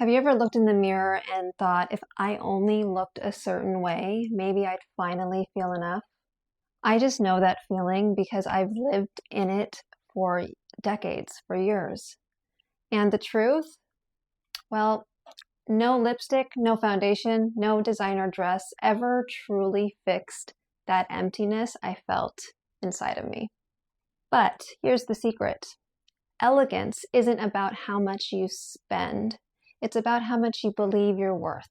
Have you ever looked in the mirror and thought, if I only looked a certain way, maybe I'd finally feel enough? I just know that feeling because I've lived in it for decades, for years. And the truth? Well, no lipstick, no foundation, no designer dress ever truly fixed that emptiness I felt inside of me. But here's the secret. Elegance isn't about how much you spend. It's about how much you believe you're worth.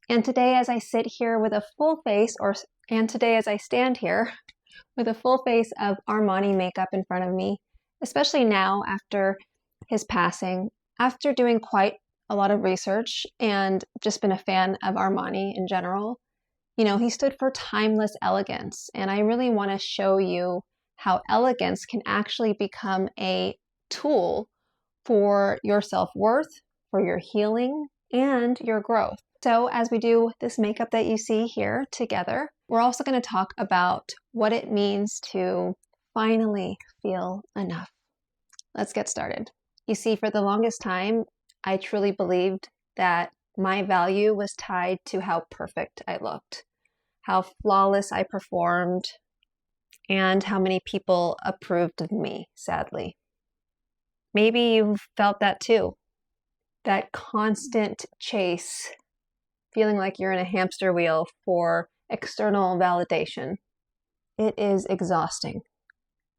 And today, as I sit here with a full face, today as I stand here with a full face of Armani makeup in front of me, especially now after his passing, after doing quite a lot of research and just been a fan of Armani in general, he stood for timeless elegance. And I really want to show you how elegance can actually become a tool for your self-worth, for your healing, and your growth. So as we do this makeup that you see here together, we're also going to talk about what it means to finally feel enough. Let's get started. You see, for the longest time, I truly believed that my value was tied to how perfect I looked, how flawless I performed, and how many people approved of me, sadly. Maybe you've felt that too. That constant chase, feeling like you're in a hamster wheel for external validation. It is exhausting,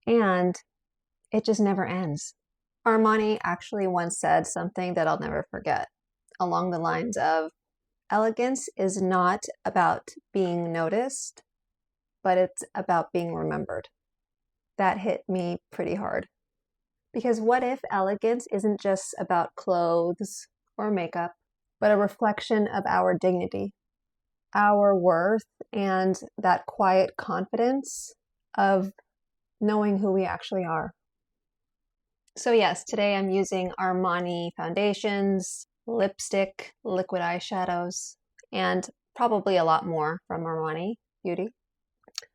and it just never ends. Armani actually once said something that I'll never forget, along the lines of, elegance is not about being noticed, but it's about being remembered. That hit me pretty hard. Because what if elegance isn't just about clothes or makeup, but a reflection of our dignity, our worth, and that quiet confidence of knowing who we actually are? So yes, today I'm using Armani foundations, lipstick, liquid eyeshadows, and probably a lot more from Armani Beauty.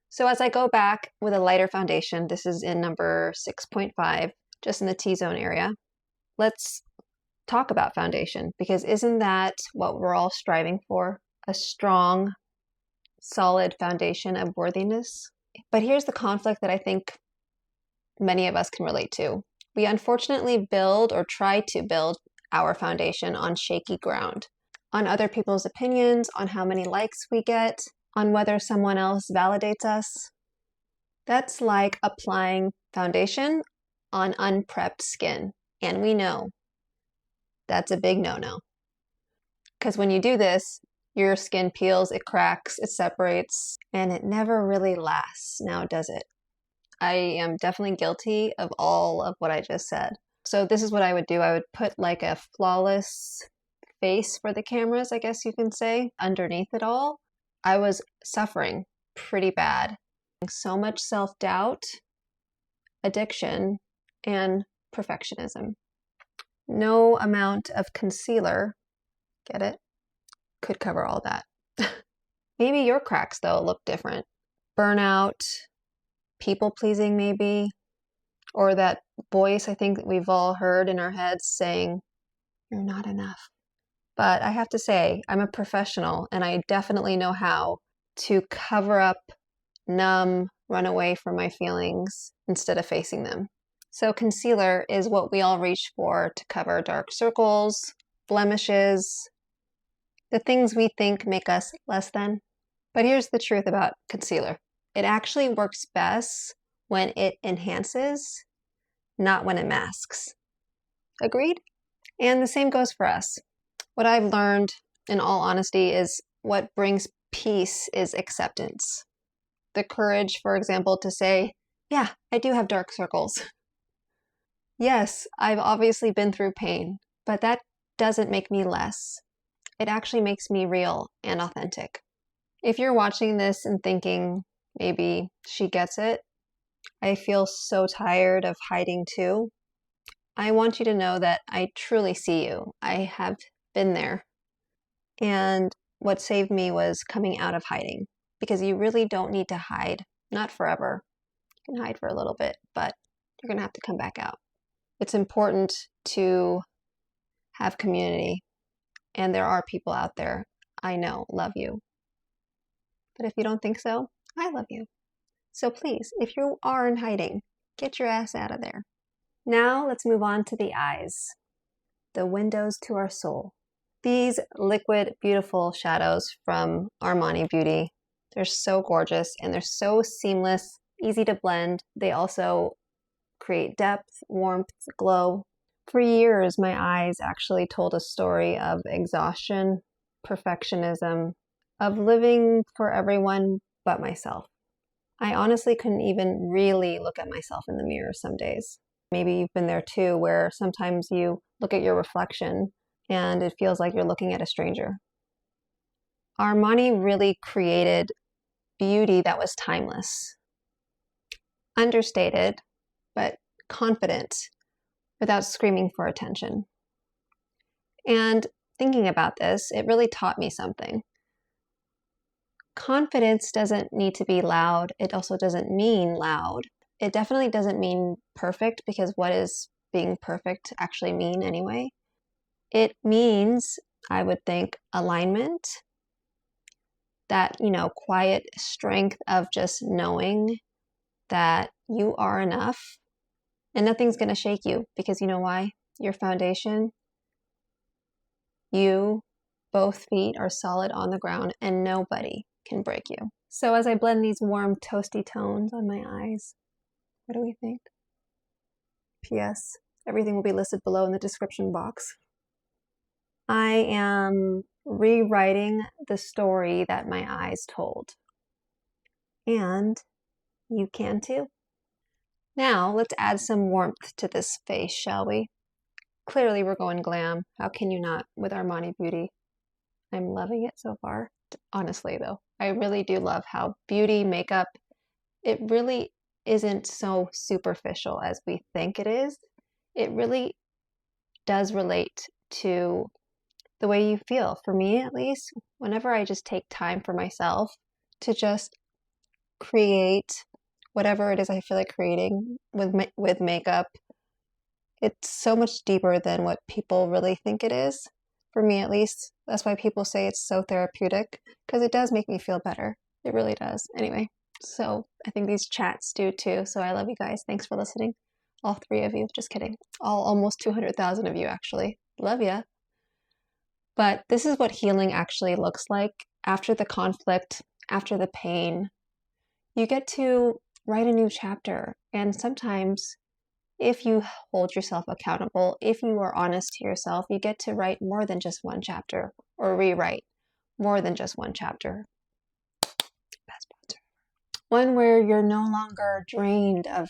So as I go back with a lighter foundation, this is in number 6.5, just in the T-zone area. Let's talk about foundation, because isn't that what we're all striving for? A strong, solid foundation of worthiness. But here's the conflict that I think many of us can relate to. We unfortunately build or try to build our foundation on shaky ground, on other people's opinions, on how many likes we get, on whether someone else validates us. That's like applying foundation on unprepped skin. And we know that's a big no-no. Because when you do this, your skin peels, it cracks, it separates, and it never really lasts, now does it? I am definitely guilty of all of what I just said. So this is what I would do. I would put like a flawless face for the cameras, I guess you can say, underneath it all. I was suffering pretty bad. So much self-doubt, addiction, and perfectionism. No amount of concealer, get it, could cover all that. Maybe your cracks, though, look different. Burnout, people-pleasing maybe, or that voice I think that we've all heard in our heads saying, you're not enough. But I have to say, I'm a professional, and I definitely know how to cover up, numb, run away from my feelings instead of facing them. So concealer is what we all reach for to cover dark circles, blemishes, the things we think make us less than. But here's the truth about concealer. It actually works best when it enhances, not when it masks. Agreed? And the same goes for us. What I've learned, in all honesty, is what brings peace is acceptance. The courage, for example, to say, yeah, I do have dark circles. Yes, I've obviously been through pain, but that doesn't make me less. It actually makes me real and authentic. If you're watching this and thinking, maybe she gets it, I feel so tired of hiding too, I want you to know that I truly see you. I have been there. And what saved me was coming out of hiding, because you really don't need to hide, not forever. You can hide for a little bit, but you're going to have to come back out. It's important to have community. And there are people out there I know love you. But if you don't think so, I love you. So please, if you are in hiding, get your ass out of there. Now let's move on to the eyes, the windows to our soul. These liquid, beautiful shadows from Armani Beauty, they're so gorgeous and they're so seamless, easy to blend. They also create depth, warmth, glow. For years, my eyes actually told a story of exhaustion, perfectionism, of living for everyone but myself. I honestly couldn't even really look at myself in the mirror some days. Maybe you've been there too, where sometimes you look at your reflection and it feels like you're looking at a stranger. Armani really created beauty that was timeless, understated, but confident, without screaming for attention. And thinking about this, it really taught me something. Confidence doesn't need to be loud. It also doesn't mean loud. It definitely doesn't mean perfect, because what does being perfect actually mean anyway? It means, I would think, alignment, that, quiet strength of just knowing that you are enough and nothing's going to shake you, because you know why? Your foundation, you, both feet are solid on the ground and nobody can break you. So as I blend these warm toasty tones on my eyes, what do we think? P.S. Everything will be listed below in the description box. I am rewriting the story that my eyes told. And you can too. Now let's add some warmth to this face, shall we? Clearly we're going glam. How can you not with Armani Beauty? I'm loving it so far. Honestly though, I really do love how beauty, makeup, it really isn't so superficial as we think it is. It really does relate to the way you feel. For me, at least, whenever I just take time for myself to just create whatever it is I feel like creating with makeup, it's so much deeper than what people really think it is. For me, at least, that's why people say it's so therapeutic, because it does make me feel better. It really does. Anyway, so I think these chats do too. So I love you guys. Thanks for listening. All 3 of you. Just kidding. Almost 200,000 of you, actually. Love ya. But this is what healing actually looks like after the conflict, after the pain. You get to write a new chapter. And sometimes, if you hold yourself accountable, if you are honest to yourself, you get to write more than just one chapter, or rewrite more than just one chapter. Best sponsor. One where you're no longer drained of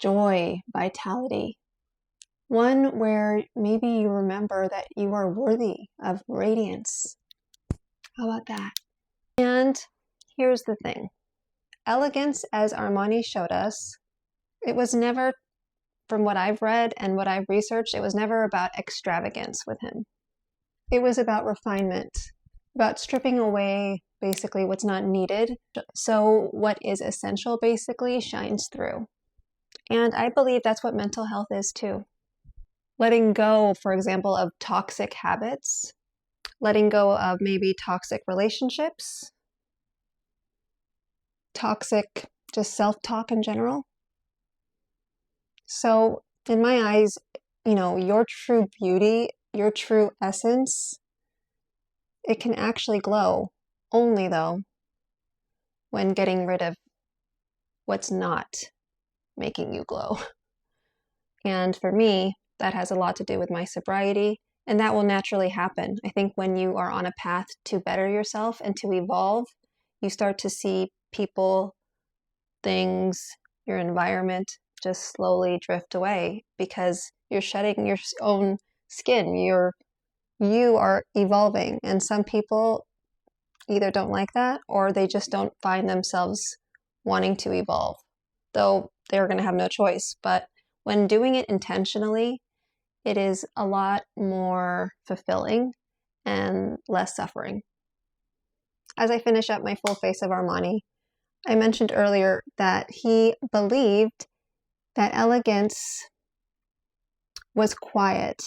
joy, vitality. One where maybe you remember that you are worthy of radiance. How about that? And here's the thing. Elegance, as Armani showed us, it was never, from what I've read and what I've researched, it was never about extravagance with him. It was about refinement, about stripping away basically what's not needed, so what is essential basically shines through. And I believe that's what mental health is too. Letting go, for example, of toxic habits, letting go of maybe toxic relationships, toxic just self-talk in general. So in my eyes, your true beauty, your true essence, it can actually glow only though when getting rid of what's not making you glow. And for me, that has a lot to do with my sobriety, and that will naturally happen. I think when you are on a path to better yourself and to evolve, you start to see people, things, your environment just slowly drift away because you're shedding your own skin. You are evolving, and some people either don't like that or they just don't find themselves wanting to evolve, though they're going to have no choice. But when doing it intentionally, it is a lot more fulfilling and less suffering. As I finish up my full face of Armani, I mentioned earlier that he believed that elegance was quiet,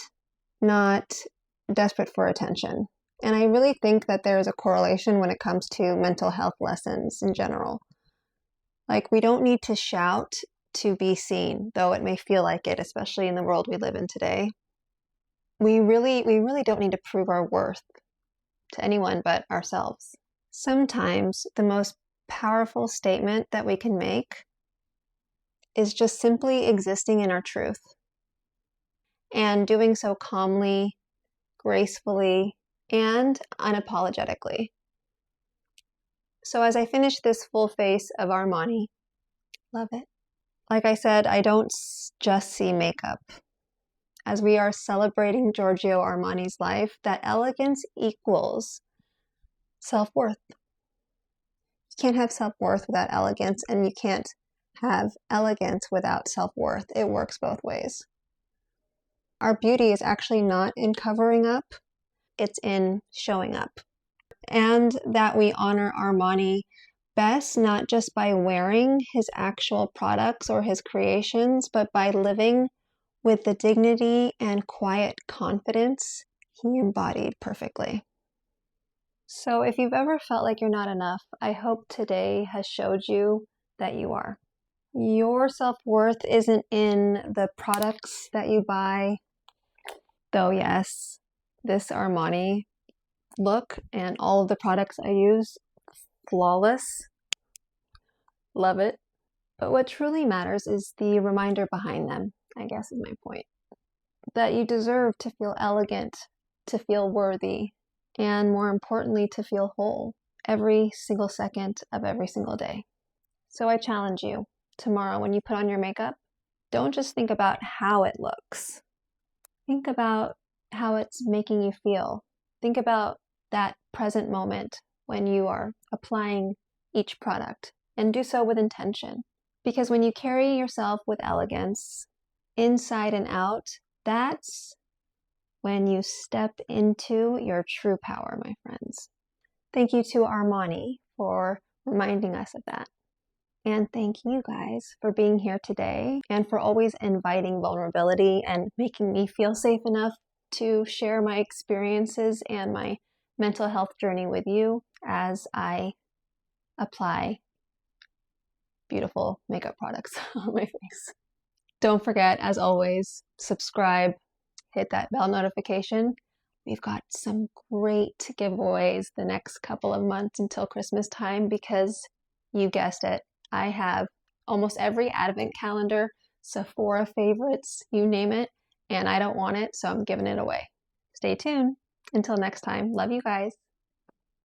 not desperate for attention. And I really think that there is a correlation when it comes to mental health lessons in general. Like, we don't need to shout to be seen, though it may feel like it, especially in the world we live in today. We really don't need to prove our worth to anyone but ourselves. Sometimes the most powerful statement that we can make is just simply existing in our truth and doing so calmly, gracefully, and unapologetically. So as I finish this full face of Armani, love it. Like I said, I don't just see makeup. As we are celebrating Giorgio Armani's life, that elegance equals self-worth. You can't have self-worth without elegance, and you can't have elegance without self-worth. It works both ways. Our beauty is actually not in covering up, it's in showing up. And that we honor Armani best not just by wearing his actual products or his creations, but by living with the dignity and quiet confidence he embodied perfectly. So if you've ever felt like you're not enough, I hope today has showed you that you are. Your self-worth isn't in the products that you buy, though yes, this Armani look and all of the products I use, flawless. Love it. But what truly matters is the reminder behind them, I guess is my point. That you deserve to feel elegant, to feel worthy, and more importantly, to feel whole every single second of every single day. So I challenge you, tomorrow when you put on your makeup, don't just think about how it looks. Think about how it's making you feel. Think about that present moment when you are applying each product, and do so with intention. Because when you carry yourself with elegance, inside and out, that's when you step into your true power, my friends. Thank you to Armani for reminding us of that. And thank you guys for being here today and for always inviting vulnerability and making me feel safe enough to share my experiences and my mental health journey with you as I apply beautiful makeup products on my face. Don't forget, as always, subscribe, hit that bell notification. We've got some great giveaways the next couple of months until Christmas time because, you guessed it, I have almost every advent calendar, Sephora favorites, you name it, and I don't want it, so I'm giving it away. Stay tuned. Until next time, love you guys.